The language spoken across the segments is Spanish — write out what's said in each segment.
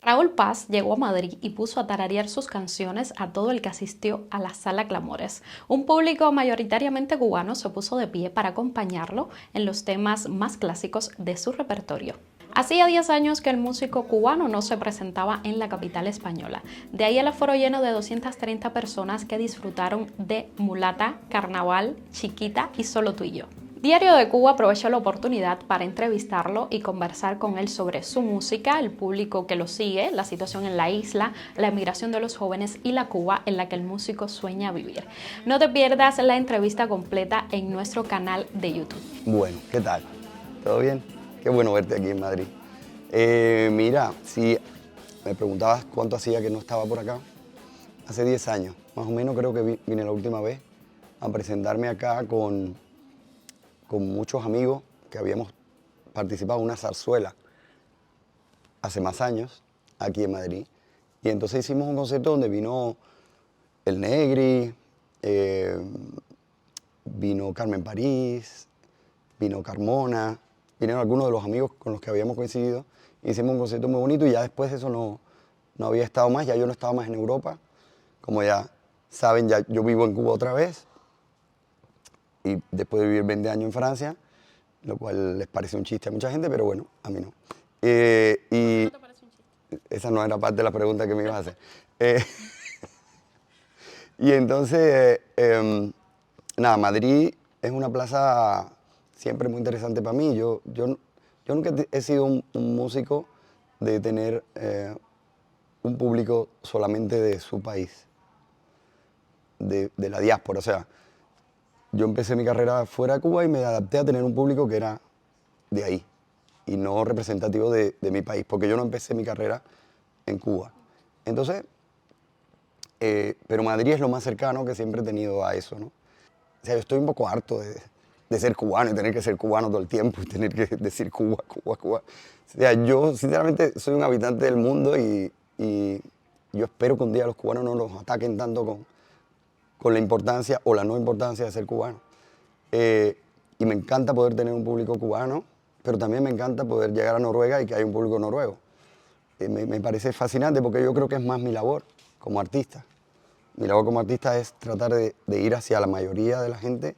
Raúl Paz llegó a Madrid y puso a tararear sus canciones a todo el que asistió a la Sala Clamores. Un público mayoritariamente cubano se puso de pie para acompañarlo en los temas más clásicos de su repertorio. Hacía 10 años que el músico cubano no se presentaba en la capital española. De ahí el aforo lleno de 230 personas que disfrutaron de Mulata, Carnaval, Chiquita y Solo tú y yo. Diario de Cuba aprovechó la oportunidad para entrevistarlo y conversar con él sobre su música, el público que lo sigue, la situación en la isla, la emigración de los jóvenes y la Cuba en la que el músico sueña vivir. No te pierdas la entrevista completa en nuestro canal de YouTube. Bueno, ¿qué tal? ¿Todo bien? Qué bueno verte aquí en Madrid. Mira, si me preguntabas cuánto hacía que no estaba por acá, hace 10 años, más o menos creo que vine la última vez a presentarme acá con muchos amigos que habíamos participado en una zarzuela hace más años aquí en Madrid. Y entonces hicimos un concierto donde vino El Negri, vino Carmen París, vino Carmona, vinieron algunos de los amigos con los que habíamos coincidido. Hicimos un concierto muy bonito y ya después de eso no había estado más, ya yo no estaba más en Europa. Como ya saben, ya yo vivo en Cuba otra vez y después de vivir 20 años en Francia, lo cual les parece un chiste a mucha gente, pero bueno, a mí no. ¿Por qué no te parece un chiste? Esa no era parte de la pregunta que me ibas a hacer. Y entonces, nada, Madrid es una plaza siempre muy interesante para mí. Yo nunca he sido un músico de tener un público solamente de su país, de la diáspora. O sea, yo empecé mi carrera fuera de Cuba y me adapté a tener un público que era de ahí y no representativo de mi país, porque yo no empecé mi carrera en Cuba. Entonces, pero Madrid es lo más cercano que siempre he tenido a eso, ¿no? O sea, yo estoy un poco harto de ser cubano y tener que ser cubano todo el tiempo y tener que decir Cuba, Cuba, Cuba. O sea, yo sinceramente soy un habitante del mundo y yo espero que un día los cubanos no nos ataquen tanto con la importancia o la no importancia de ser cubano. Y me encanta poder tener un público cubano, pero también me encanta poder llegar a Noruega y que haya un público noruego. Me parece fascinante porque yo creo que es más mi labor como artista. Mi labor como artista es tratar de ir hacia la mayoría de la gente,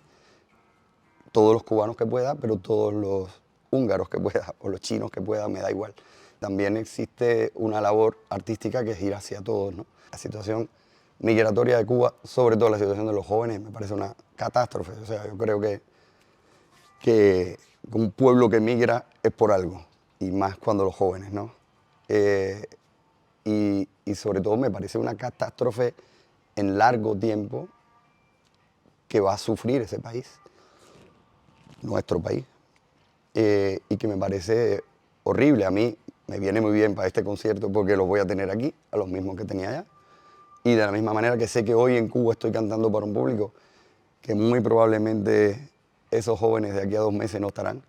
todos los cubanos que pueda, pero todos los húngaros que pueda, o los chinos que pueda, me da igual. También existe una labor artística que es ir hacia todos, ¿no? La situación migratoria de Cuba, sobre todo la situación de los jóvenes, me parece una catástrofe. O sea, yo creo que un pueblo que migra es por algo, y más cuando los jóvenes, ¿no? Y sobre todo me parece una catástrofe en largo tiempo que va a sufrir ese país, nuestro país, y que me parece horrible. A mí me viene muy bien para este concierto porque los voy a tener aquí, a los mismos que tenía allá, y de la misma manera que sé que hoy en Cuba estoy cantando para un público que muy probablemente esos jóvenes de aquí a 2 meses no estarán,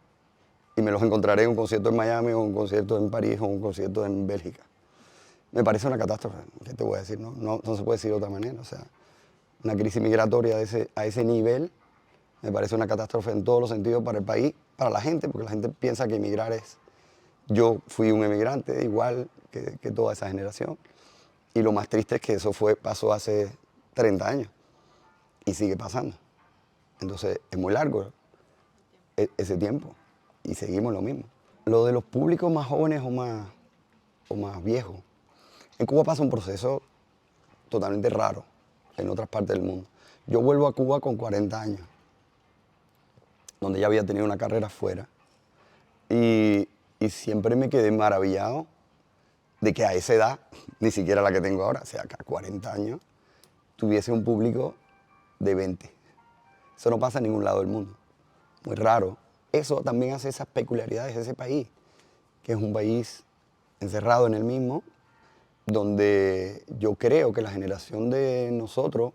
y me los encontraré en un concierto en Miami, o un concierto en París, o un concierto en Bélgica. Me parece una catástrofe, ¿qué te voy a decir? No se puede decir de otra manera. O sea, una crisis migratoria a ese nivel me parece una catástrofe en todos los sentidos para el país, para la gente, porque la gente piensa que emigrar es... Yo fui un emigrante igual que toda esa generación, y lo más triste es que eso pasó hace 30 años y sigue pasando. Entonces es muy largo ese tiempo y seguimos lo mismo. Lo de los públicos más jóvenes o más viejos. En Cuba pasa un proceso totalmente raro en otras partes del mundo. Yo vuelvo a Cuba con 40 años, donde ya había tenido una carrera afuera, y siempre me quedé maravillado de que a esa edad, ni siquiera la que tengo ahora, o sea, que a 40 años, tuviese un público de 20. Eso no pasa en ningún lado del mundo. Muy raro. Eso también hace esas peculiaridades de ese país, que es un país encerrado en el mismo, donde yo creo que la generación de nosotros,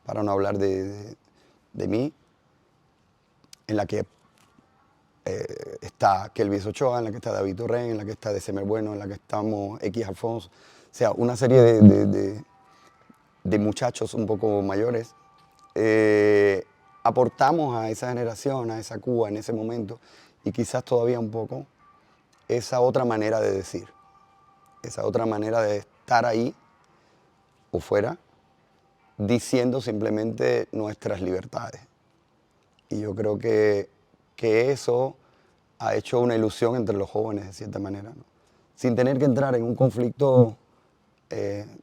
para no hablar de mí, en la que está Kelvis Ochoa, en la que está David Torren, en la que está December Bueno, en la que estamos X Alfonso, o sea, una serie de muchachos un poco mayores, aportamos a esa generación, a esa Cuba en ese momento, y quizás todavía un poco, esa otra manera de decir, esa otra manera de estar ahí o fuera, diciendo simplemente nuestras libertades. Y yo creo que eso ha hecho una ilusión entre los jóvenes, de cierta manera, ¿no? Sin tener que entrar en un conflicto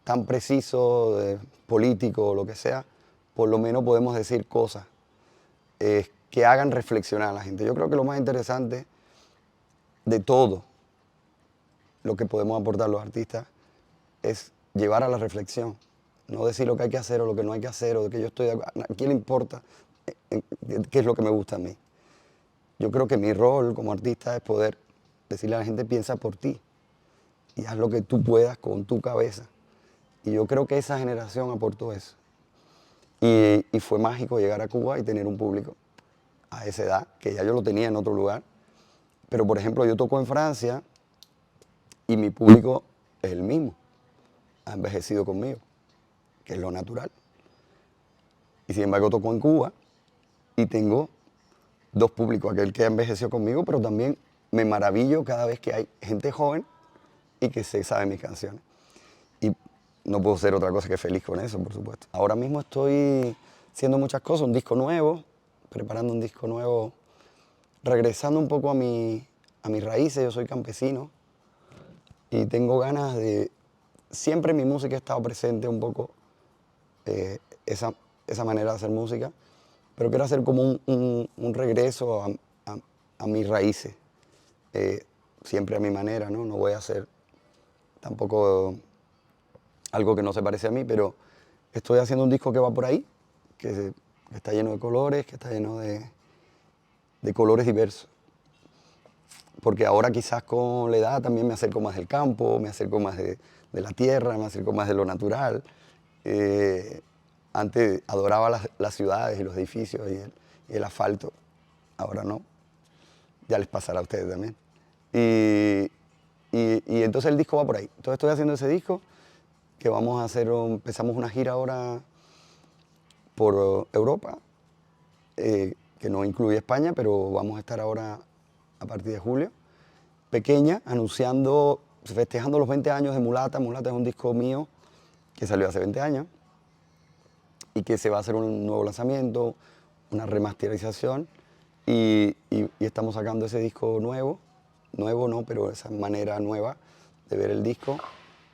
tan preciso, político o lo que sea, por lo menos podemos decir cosas que hagan reflexionar a la gente. Yo creo que lo más interesante de todo lo que podemos aportar los artistas es llevar a la reflexión, no decir lo que hay que hacer o lo que no hay que hacer o de que yo estoy de acuerdo. ¿A quién le importa qué es lo que me gusta a mí? Yo creo que mi rol como artista es poder decirle a la gente, piensa por ti y haz lo que tú puedas con tu cabeza. Y yo creo que esa generación aportó eso. Y fue mágico llegar a Cuba y tener un público a esa edad, que ya yo lo tenía en otro lugar. Pero, por ejemplo, yo toco en Francia y mi público es el mismo. Ha envejecido conmigo, que es lo natural. Y sin embargo toco en Cuba y tengo dos públicos, aquel que envejeció conmigo, pero también me maravillo cada vez que hay gente joven y que se sabe mis canciones. Y no puedo ser otra cosa que feliz con eso, por supuesto. Ahora mismo estoy haciendo muchas cosas, un disco nuevo, preparando un disco nuevo, regresando un poco a mis raíces. Yo soy campesino y tengo ganas de... Siempre en mi música ha estado presente un poco esa manera de hacer música, pero quiero hacer como un regreso a mis raíces, siempre a mi manera, ¿no? No voy a hacer tampoco algo que no se parece a mí, pero estoy haciendo un disco que va por ahí, que está lleno de colores, que está lleno de colores diversos. Porque ahora quizás con la edad también me acerco más del campo, me acerco más de la tierra, me acerco más de lo natural. Antes adoraba las ciudades y los edificios y el asfalto, ahora no, ya les pasará a ustedes también. Y entonces el disco va por ahí. Entonces estoy haciendo ese disco que vamos a hacer, empezamos una gira ahora por Europa, que no incluye España, pero vamos a estar ahora a partir de julio, pequeña, anunciando, festejando los 20 años de Mulata. Mulata es un disco mío que salió hace 20 años y que se va a hacer un nuevo lanzamiento, una remasterización, y estamos sacando ese disco nuevo no, pero esa manera nueva de ver el disco,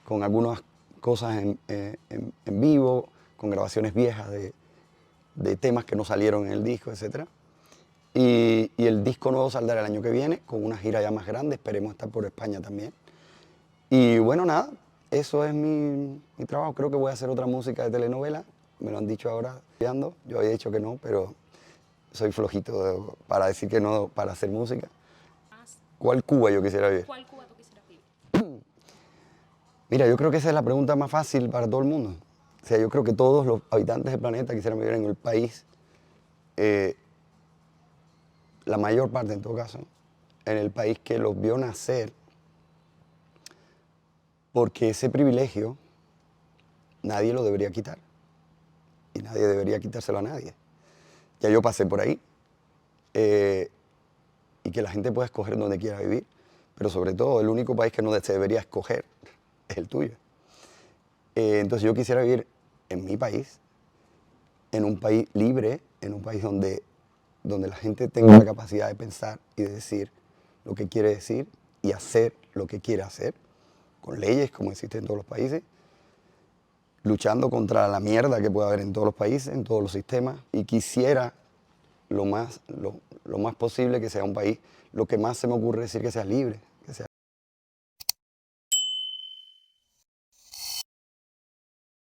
con algunas cosas en vivo, con grabaciones viejas de temas que no salieron en el disco, etc. Y el disco nuevo saldrá el año que viene, con una gira ya más grande, esperemos estar por España también. Y bueno, nada, eso es mi trabajo. Creo que voy a hacer otra música de telenovela, me lo han dicho ahora, yo había dicho que no, pero soy flojito para decir que no, para hacer música. ¿Cuál Cuba yo quisiera vivir? ¿Cuál Cuba tú quisieras vivir? Mira, yo creo que esa es la pregunta más fácil para todo el mundo. O sea, yo creo que todos los habitantes del planeta quisieran vivir en el país, la mayor parte en todo caso, en el país que los vio nacer, porque ese privilegio nadie lo debería quitar y nadie debería quitárselo a nadie. Ya yo pasé por ahí, y que la gente pueda escoger donde quiera vivir, pero sobre todo el único país que no se debería escoger es el tuyo. Entonces yo quisiera vivir en mi país, en un país libre, en un país donde la gente tenga la capacidad de pensar y de decir lo que quiere decir y hacer lo que quiere hacer, con leyes como existen en todos los países, luchando contra la mierda que puede haber en todos los países, en todos los sistemas, y quisiera lo más posible que sea un país, lo que más se me ocurre decir, que sea libre.